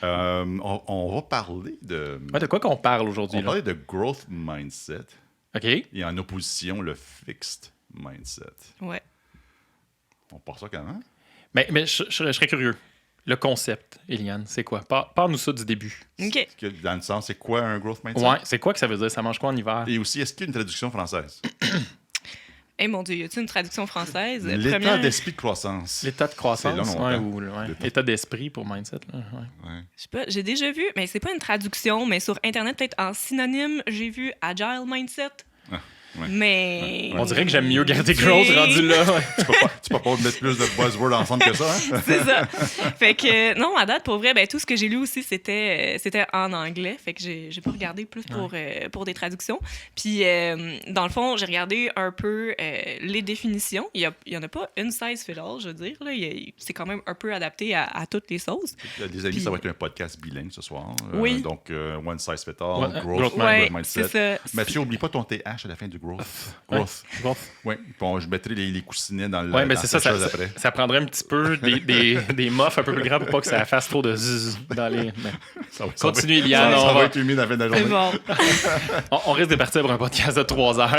On va parler de... Ouais, de quoi qu'on parle aujourd'hui? On va parler de growth mindset OK. et en opposition, le fixed mindset. Ouais. On part ça comment? Mais je serais curieux. Le concept, Eliane, c'est quoi? Parle-nous ça du début. OK. Dans le sens, c'est quoi un growth mindset? Ouais, c'est quoi que ça veut dire? Ça mange quoi en hiver? Et aussi, est-ce qu'il y a une traduction française? Eh mon Dieu, y a-t-il une traduction française? L'état Première- d'esprit de croissance. L'état de croissance, C'est là longtemps. ou l'état d'esprit pour mindset. Là, ouais. Ouais. Je sais pas, j'ai déjà vu, mais c'est pas une traduction, mais sur Internet, peut-être en synonyme, j'ai vu Agile Mindset. Ouais. Mais. On dirait que j'aime mieux garder growth rendu là. Ouais. Tu peux pas mettre plus de buzzwords ensemble que ça, hein? C'est ça. Fait que, non, à date, pour vrai, ben, tout ce que j'ai lu aussi, c'était en anglais. Fait que j'ai pas regardé plus pour des traductions. Puis, dans le fond, j'ai regardé un peu les définitions. Il y en a pas une size fit all, je veux dire. Là. C'est quand même un peu adapté à toutes les sauces. Les amis, Puis- ça va être un podcast bilingue ce soir. Oui. Donc, one size fit all, Ouais, growth Ouais, mindset. c'est ça. Mathieu, oublie pas ton TH à la fin du growth. Growth. Bon. Oui. Bon, je mettrai les coussinets dans le Ouais, mais dans c'est la ça, chose après. ça prendrait un petit peu des muffs un peu plus grands pour pas que ça fasse trop de zzz dans les. Mais Ça va- continue, ça Eliane. va- ça on, va va- être humide à la fin de la C'est journée. bon. on risque de partir pour un podcast de 3 heures.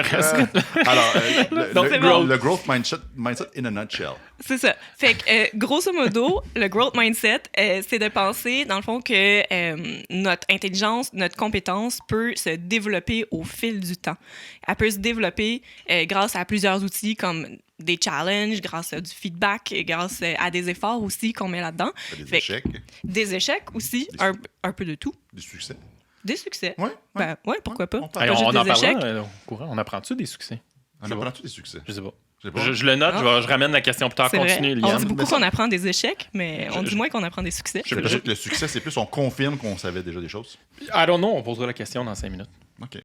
Alors, Donc, c'est bon. le growth mindset in a nutshell. C'est ça. Fait que, grosso modo, le growth mindset, c'est de penser, dans le fond, que notre intelligence, notre compétence peut se développer au fil du temps. Elle peut se développer grâce à plusieurs outils comme des challenges, grâce à du feedback, grâce à des efforts aussi qu'on met là-dedans. Des Fait que- échecs, Des échecs aussi, Des un peu de tout. des succès. Des succès. Oui. Ben, ouais, pourquoi pas. On parle- Hey, Pas juste on en des parle échecs. au courant. On apprend-tu des succès? On apprend-tu des succès? Je sais pas. Je sais pas. Je le note, Ah. je ramène la question plus tard. C'est vrai. Continue, On Eliane. dit beaucoup Mais ça- qu'on apprend des échecs, mais on Je- dit moins qu'on apprend des succès. J'ai l'impression que le succès, c'est plus on confirme qu'on savait déjà des choses. I don't know, on posera la question dans 5 minutes. OK.